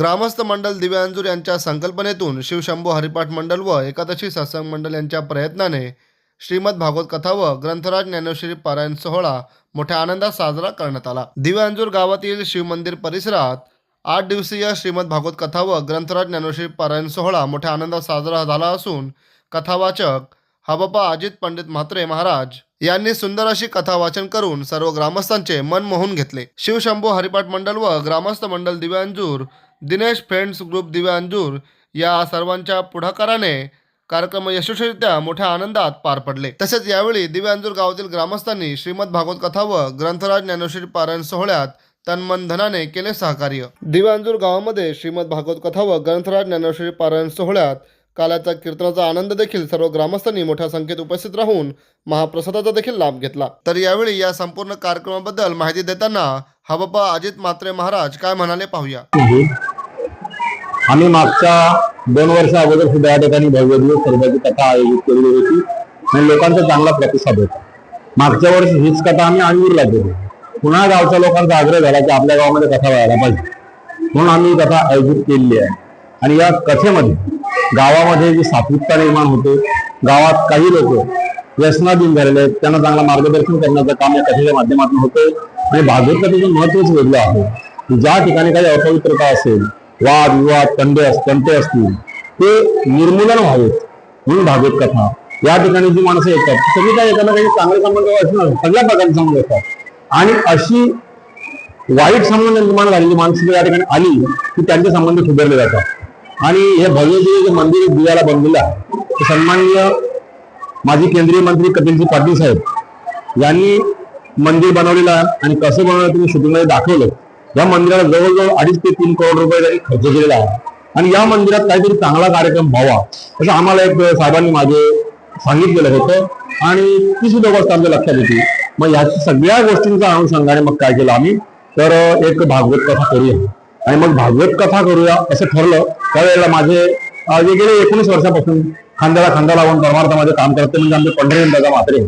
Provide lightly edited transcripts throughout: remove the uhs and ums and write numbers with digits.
ग्रामस्थ मंडळ दिव्यांजूर यांच्या संकल्पनेतून शिवशंभू हरिपाठ मंडळ व एकादशी सत्संग मंडळ यांच्या प्रयत्नाने श्रीमद भागवत कथा व ग्रंथराज ज्ञानेश्वरी पारायण सोहळा मोठ्या आनंदात साजरा करण्यात आला। दिव्यांजूर गावातील शिवमंदिर परिसरात 8 दिवसीय श्रीमद भागवत कथा व ग्रंथराज ज्ञानेश्वरी पारायण सोहळा मोठ्या आनंदात साजरा झाला असून कथावाचक हबप्पा अजित पंडित म्हात्रे महाराज यांनी सुंदर अशी कथा वाचन करून सर्व ग्रामस्थांचे मन मोहून घेतले। शिवशंभू हरिपाठ मंडळ व ग्रामस्थ मंडळ दिव्यांजूर, दिनेश फ्रेंड्स ग्रुप दिव्यांजूर या सर्वांच्या पुढाकाराने कार्यक्रम यशस्वीरित्या मोठ्या आनंदात पार पडले। तसेच यावेळी दिव्यांजूर गावातील ग्रामस्थांनी श्रीमद भागवत कथा व ग्रंथराज ज्ञानेश्वरी पारायण सोहळ्यात तनमन धनाने केले सहकार्य। दिव्यांजूर गावामध्ये श्रीमद भागवत कथा व ग्रंथराज ज्ञानेश्वरी पारायण सोहळ्यात काल्याचा कीर्तनाचा आनंद देखील सर्व ग्रामस्थांनी मोठ्या संख्येत उपस्थित राहून महाप्रसादाचा देखील लाभ घेतला। तर यावेळी या संपूर्ण कार्यक्रमाबद्दल माहिती देताना हबप्पा अजित म्हात्रे महाराज काय म्हणाले पाहूया। आम्ही मागच्या 2 वर्ष अगोदर सुद्धा या ठिकाणी भव्य दिवस सर्वांची कथा आयोजित केली होती आणि लोकांचा चांगला प्रतिसाद होता। मागच्या वर्षी हीच कथा आम्ही आणूरला केली। पुन्हा गावच्या लोकांचा आग्रह झाला की आपल्या गावामध्ये कथा व्हायला पाहिजे, म्हणून आम्ही कथा आयोजित केलेली आहे। आणि या कथेमध्ये गावामध्ये जी सात्विकता निर्माण होते, गावात काही लोक व्यसनाधीन झालेले आहेत, त्यांना चांगला मार्गदर्शन करण्याचं काम या कथेच्या माध्यमातून होते। आणि भागवत कथेचं महत्वच वेगळं आहे। ज्या ठिकाणी काही अपवित्रता असेल, वाद विवाद तंटे असतील, ते निर्मूलन व्हावेत म्हणून भागवत कथा या ठिकाणी जी माणसं येतात सगळी काही एखादा काही चांगले संबंध असणार, सगळ्या प्रकारचे संबंध असतात। आणि अशी वाईट संबंध निर्माण झालेली माणसं या ठिकाणी आली की त्यांचे संबंध सुधारले जातात। आणि हे भव्य जे मंदिर दिव्याला बनलेलं आहे, सन्माननीय माजी केंद्रीय मंत्री कपिलजी पाटील साहेब यांनी मंदिर बनवलेलं आहे। आणि कसं बनवलं तुम्ही शूटिंगमध्ये दाखवलं। या मंदिराला जवळजवळ 2.5 ते 3 करोड रुपये त्यांनी खर्च केलेला आहे। आणि या मंदिरात काहीतरी चांगला कार्यक्रम व्हावा असं आम्हाला एक साहेबांनी मागे सांगितलेलं होतं आणि ती सुद्धा गोष्ट आमच्या लक्षात येते। मग या सगळ्या गोष्टींचा अनुषंगाने मग काय केलं आम्ही, तर एक भागवत कथा करूया आणि मग भागवत कथा करूया असं ठरलं। त्यावेळेला माझे जे गेले 19 वर्षापासून खांद्याला खांदा लावून परमार्थामध्ये काम करते म्हणजे आमचे पंढरीनाथ दादा म्हात्रे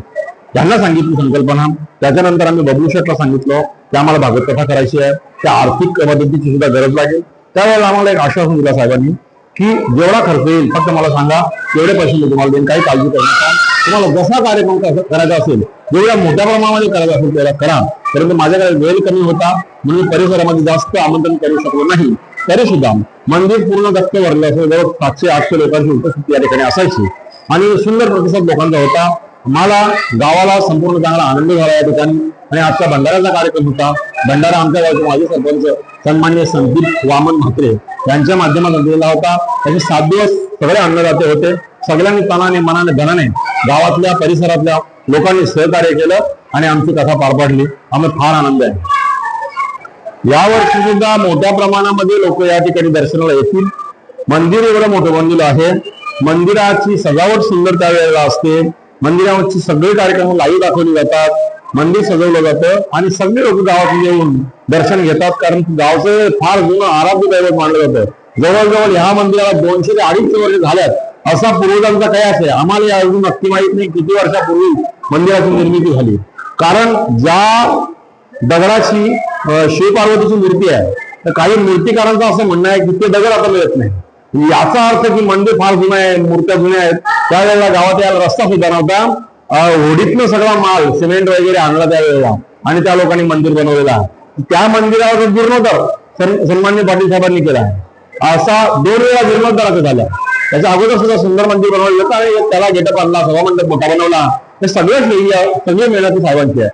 यांना सांगितली संकल्पना। त्याच्यानंतर आम्ही बबलू शेठला सांगितलं की आम्हाला भागवत कथा करायची आहे, त्या आर्थिक मदतीची सुद्धा गरज लागेल। त्यावेळेला आम्हाला एक आश्वासन दिलं साहेबांनी की जेवढा खर्च येईल फक्त मला सांगा, एवढे पैसे मी तुम्हाला देईन, काही काळजी करू नका। तुम्हाला जसा कार्यक्रम करायचा असेल, जेवढ्या मोठ्या प्रमाणामध्ये करायचा असेल तेवढा करा। परंतु माझ्याकडे वेळ कमी होता म्हणून परिसरामध्ये जास्त आमंत्रण करू शकलो नाही। तरी सुद्धा मंदिर पूर्ण गच्च भरलं असं, जवळ 700-800 लोकांची उपस्थिती या ठिकाणी असायची आणि सुंदर प्रतिसाद लोकांचा होता। मला गावाला संपूर्ण चांगला आनंद झाला या ठिकाणी। आणि आजचा भंडाऱ्याचा कार्यक्रम होता। भंडारा आमच्या गावचे माजी सरपंच सन्माननीय संदीप वामन म्हात्रे यांच्या माध्यमातून दिलेला होता। त्याचे 7 दिवस सगळे अन्नदाते होते। सगळ्यांनी तनाने मनाने धनाने गावातल्या परिसरातल्या लोकांनी सहकार्य केलं आणि आमची कथा पार पाडली। आम्हाला फार आनंद आहे। यावर्षी सुद्धा मोठ्या प्रमाणामध्ये लोक या ठिकाणी दर्शनाला येतील। मंदिर एवढं मोठं बनलेलं आहे। मंदिराची सजावट सुंदर त्यावेळेला असते। मंदिरावरची सगळे कार्यक्रम लाईव्ह दाखवले जातात। मंदिर सजवलं जातं आणि सगळे लोक गावातून येऊन दर्शन घेतात, कारण गावचं फार जुनं आराध्य दैवत मानलं जातं। जवळजवळ ह्या मंदिराला 200 ते 250 वर्ष झाल्यात असा पूर्वजांचा कयास आहे। आम्हाला अजून नक्की माहित नाही किती वर्षापूर्वी मंदिराची निर्मिती झाली, कारण ज्या दगडाची शिवपार्वतीची मूर्ती आहे तर काही मूर्तिकारांचं असं म्हणणं आहे की ते दगड आता मिळत नाही। याचा अर्थ की मंदिर फार जुनं आहे, मूर्त्या जुन्या आहेत। त्यावेळेला गावात यायला रस्ता सुद्धा नव्हता। होडीतनं सगळा माल सिमेंट वगैरे आणला त्यावेळेला आणि त्या लोकांनी मंदिर बनवलेलं आहे। त्या मंदिरावर जीर्णोद्धार सन्माननीय पाटील साहेबांनी केला आहे। असा 2 वेळा जीर्णोद्धार झाला। त्याच्या अगोदर सुद्धा सुंदर मंदिर बनवलं होतं आणि त्याला गेटअप आणला, सभामंडप मोठा बनवला। हे सगळे मेहनती साहेबांची आहे।